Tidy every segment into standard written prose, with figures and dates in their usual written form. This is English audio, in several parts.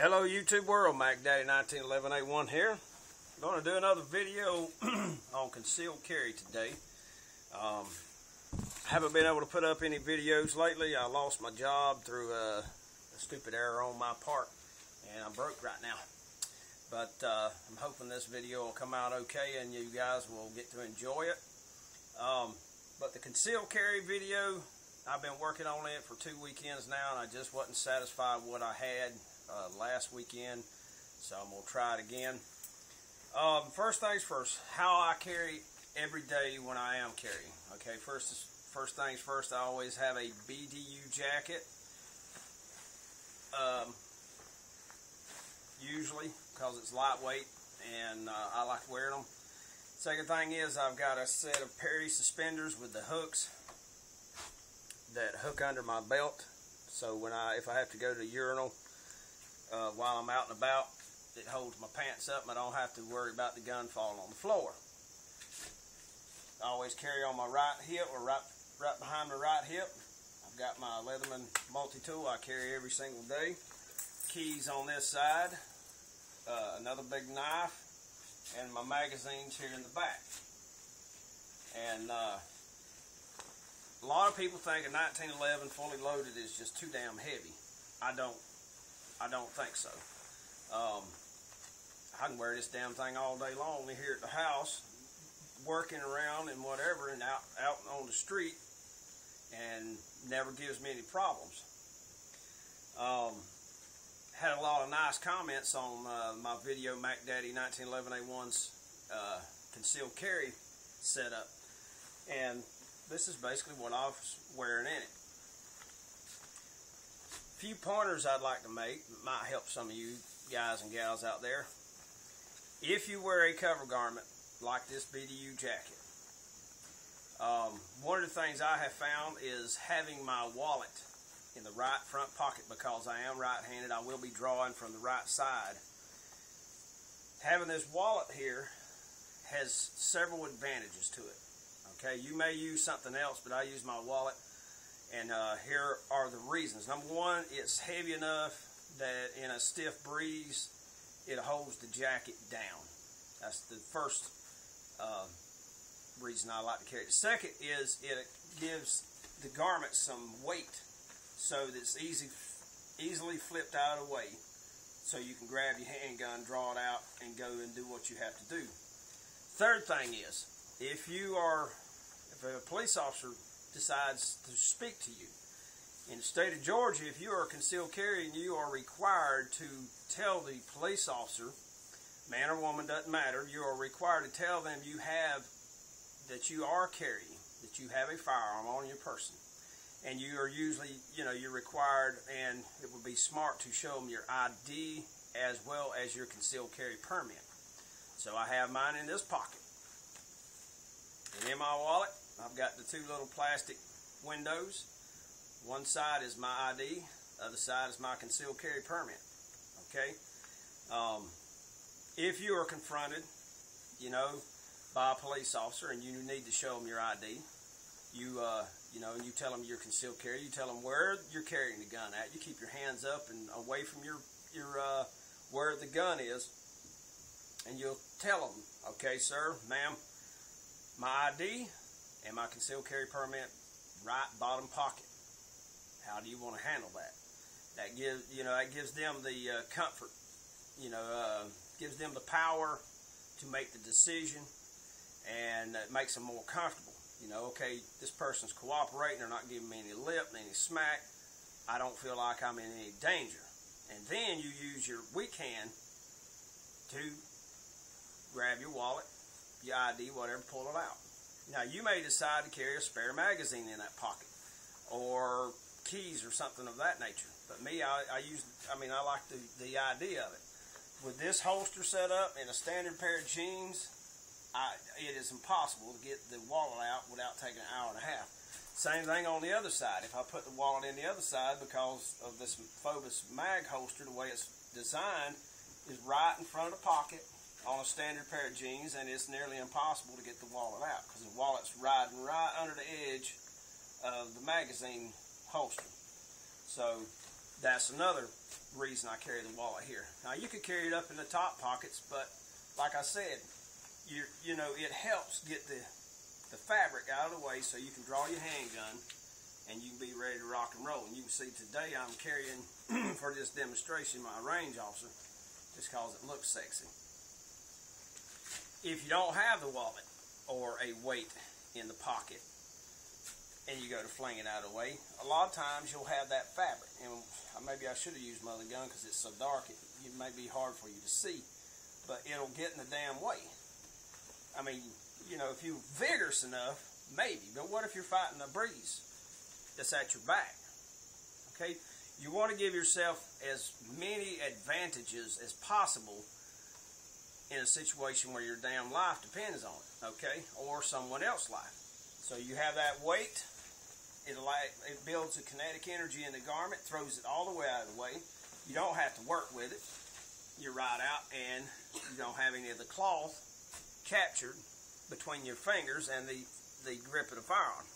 Hello YouTube world, Mac Daddy 1911A1 here. I'm going to do another video on concealed carry today. I haven't been able to put up any videos lately. I lost my job through a stupid error on my part, and I'm broke right now. But I'm hoping this video will come out okay and you guys will get to enjoy it. But the concealed carry video, I've been working on it for 2 weekends now, and I just wasn't satisfied with what I had last weekend, so I'm going to try it again. First things first, how I carry every day when I am carrying. Okay, first things first, I always have a BDU jacket, usually, because it's lightweight, and I like wearing them. Second thing is, I've got a set of Perry suspenders with the hooks that hook under my belt, so if I have to go to the urinal while I'm out and about, it holds my pants up and I don't have to worry about the gun falling on the floor. I always carry on my right hip, or right behind my right hip. I've got my Leatherman multi-tool I carry every single day. Keys on this side, another big knife, and my magazines here in the back. And a lot of people think a 1911 fully loaded is just too damn heavy. I don't think so. I can wear this damn thing all day long here at the house, working around and whatever, and out on the street, and never gives me any problems. Had a lot of nice comments on my video, Mac Daddy 1911A1's concealed carry setup, and this is basically what I was wearing in it. Few pointers I'd like to make that might help some of you guys and gals out there. If you wear a cover garment like this BDU jacket, one of the things I have found is having my wallet in the right front pocket, because I am right-handed. I will be drawing from the right side. Having this wallet here has several advantages to it. Okay, you may use something else, but I use my wallet. And here are the reasons. Number one, it's heavy enough that in a stiff breeze, it holds the jacket down. That's the first reason I like to carry it. The second is it gives the garment some weight, so that it's easily flipped out of the way, so you can grab your handgun, draw it out, and go and do what you have to do. Third thing is, if a police officer decides to speak to you. In the state of Georgia, if you are concealed carrying, you are required to tell the police officer, man or woman, doesn't matter, you are required to tell them that you are carrying, that you have a firearm on your person. And you are usually, you're required, and it would be smart to show them your ID as well as your concealed carry permit. So I have mine in this pocket. And in my wallet, I've got the two little plastic windows. One side is my ID, the other side is my concealed carry permit. Okay? If you are confronted, by a police officer and you need to show them your ID, you tell them you're concealed carry. You tell them where you're carrying the gun at. You keep your hands up and away from your where the gun is, and you'll tell them, okay, sir, ma'am, my ID and my concealed carry permit, right bottom pocket. How do you want to handle that? That gives them the comfort, gives them the power to make the decision, and it makes them more comfortable. Okay, this person's cooperating, they're not giving me any lip, any smack. I don't feel like I'm in any danger. And then you use your weak hand to grab your wallet, your ID, whatever, pull it out. Now, you may decide to carry a spare magazine in that pocket, or keys or something of that nature. But me, I like the idea of it. With this holster set up in a standard pair of jeans, it is impossible to get the wallet out without taking an hour and a half. Same thing on the other side. If I put the wallet in the other side, because of this Phobos mag holster, the way it's designed, is right in front of the pocket on a standard pair of jeans, and it's nearly impossible to get the wallet out because the wallet's riding right under the edge of the magazine holster. So That's another reason I carry the wallet here. Now you could carry it up in the top pockets, but like I said, you know, it helps get the fabric out of the way so you can draw your handgun and you can be ready to rock and roll. And you can see today I'm carrying, for this demonstration, my range officer, just because it looks sexy. If you don't have the wallet or a weight in the pocket and you go to fling it out of the way, a lot of times you'll have that fabric. And maybe I should have used my other gun because it's so dark, it may be hard for you to see, but it'll get in the damn way. I mean, you know, if you're vigorous enough, maybe, but what if you're fighting a breeze that's at your back? Okay, you want to give yourself as many advantages as possible in a situation where your damn life depends on it, okay, or someone else's life. So you have that weight, it builds the kinetic energy in the garment, throws it all the way out of the way. You don't have to work with it. You're right out, and you don't have any of the cloth captured between your fingers and the grip of the firearm.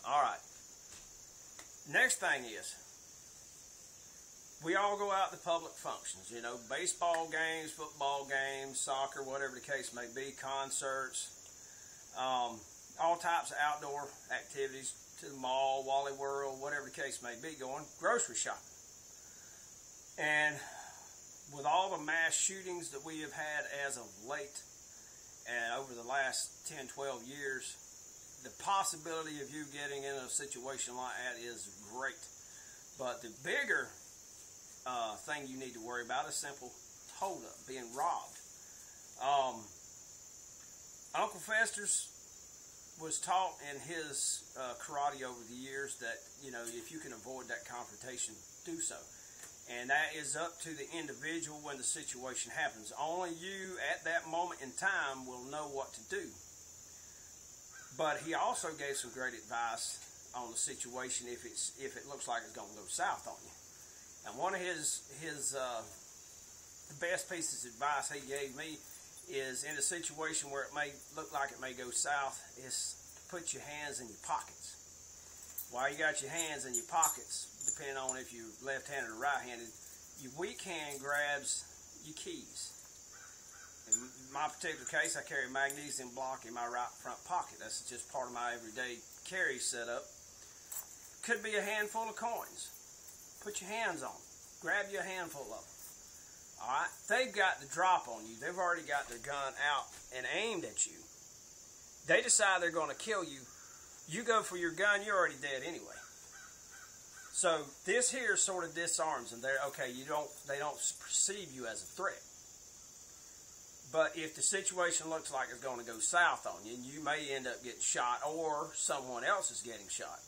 Alright. Next thing is, we all go out to public functions, you know, baseball games, football games, soccer, whatever the case may be, concerts, all types of outdoor activities, to the mall, Wally World, whatever the case may be, going grocery shopping. And with all the mass shootings that we have had as of late, and over the last 10, 12 years, the possibility of you getting in a situation like that is great. But the bigger thing you need to worry about is simple hold-up, being robbed. Uncle Fester's was taught in his karate over the years that, you know, if you can avoid that confrontation, do so. And that is up to the individual when the situation happens. Only you at that moment in time will know what to do. But he also gave some great advice on the situation if it looks like it's going to go south on you. And one of his the best pieces of advice he gave me is, in a situation where it may look like it may go south, is put your hands in your pockets. While you got your hands in your pockets, depending on if you're left-handed or right-handed, your weak hand grabs your keys. In my particular case, I carry a magnesium block in my right front pocket. That's just part of my everyday carry setup. Could be a handful of coins. Put your hands on them. Grab you a handful of them. Alright? They've got the drop on you. They've already got their gun out and aimed at you. They decide they're going to kill you. You go for your gun, you're already dead anyway. So this here sort of disarms them. They're okay. They don't perceive you as a threat. But if the situation looks like it's going to go south on you, and you may end up getting shot, or someone else is getting shot,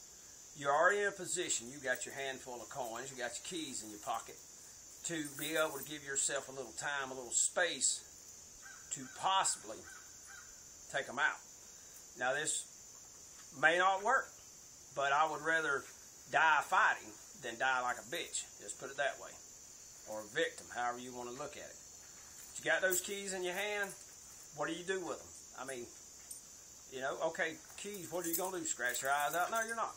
you're already in a position. You got your handful of coins, you got your keys in your pocket, to be able to give yourself a little time, a little space to possibly take them out. Now this may not work, but I would rather die fighting than die like a bitch. Just put it that way. Or a victim, however you want to look at it. But you got those keys in your hand, what do you do with them? I mean, you know, okay, keys, what are you going to do? Scratch your eyes out? No, you're not.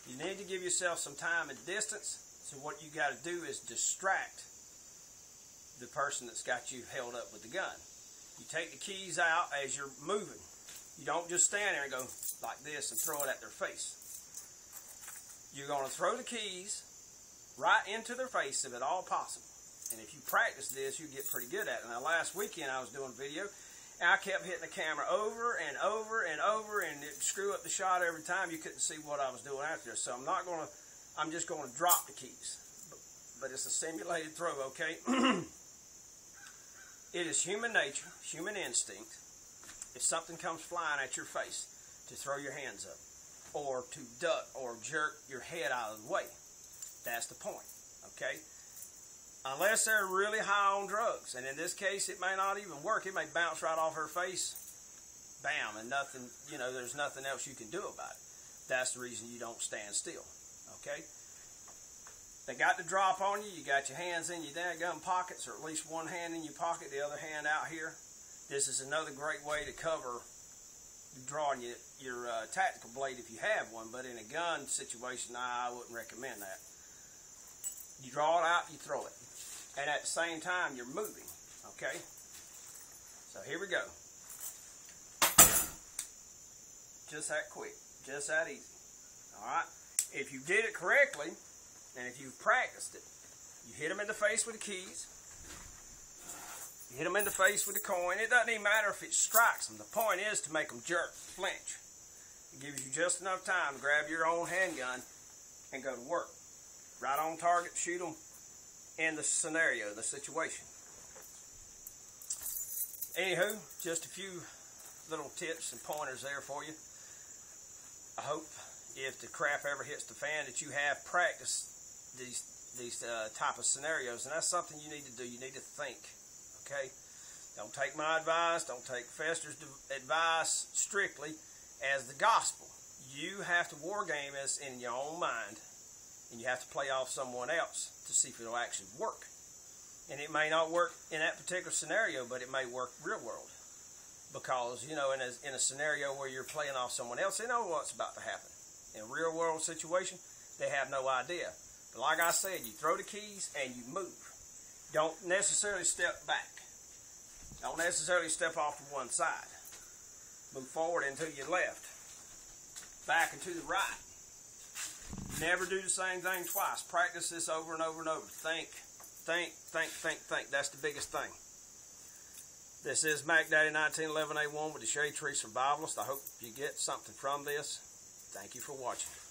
You need to give yourself some time and distance. So what you got to do is distract the person that's got you held up with the gun. You take the keys out as you're moving. You don't just stand there and go like this and throw it at their face. You're going to throw the keys right into their face if at all possible. And if you practice this, you get pretty good at it. Now, last weekend I was doing a video, and I kept hitting the camera over and over and over, and it screwed up the shot every time. You couldn't see what I was doing after. So I'm just going to drop the keys. But it's a simulated throw, okay? It is human nature, human instinct, if something comes flying at your face, to throw your hands up, or to duck or jerk your head out of the way. That's the point, okay? Unless they're really high on drugs, and in this case, it may not even work. It may bounce right off her face, bam, and nothing, you know, there's nothing else you can do about it. That's the reason you don't stand still, okay? They got the drop on you. You got your hands in your dadgum pockets, or at least one hand in your pocket, the other hand out here. This is another great way to cover drawing your tactical blade if you have one, but in a gun situation, I wouldn't recommend that. You draw it out, you throw it. And at the same time, you're moving, okay? So here we go. Just that quick, just that easy, all right? If you did it correctly, and if you've practiced it, you hit them in the face with the keys, you hit them in the face with the coin. It doesn't even matter if it strikes them. The point is to make them jerk, flinch. It gives you just enough time to grab your own handgun and go to work. Right on target, shoot them in the scenario, the situation. Anywho, just a few little tips and pointers there for you. I hope if the crap ever hits the fan that you have practiced these type of scenarios, and that's something you need to do. You need to think, okay? Don't take my advice. Don't take Fester's advice strictly as the gospel. You have to war game this in your own mind, and you have to play off someone else to see if it'll actually work. And it may not work in that particular scenario, but it may work real world. Because, you know, in a scenario where you're playing off someone else, they know what's about to happen. In a real world situation, they have no idea. But like I said, you throw the keys and you move. Don't necessarily step back. Don't necessarily step off to one side. Move forward and to your left. Back and to the right. Never do the same thing twice. Practice this over and over and over. Think, think, think, think, think. That's the biggest thing. This is Mac Daddy 1911A1 with the Shade Tree Survivalist. I hope you get something from this. Thank you for watching.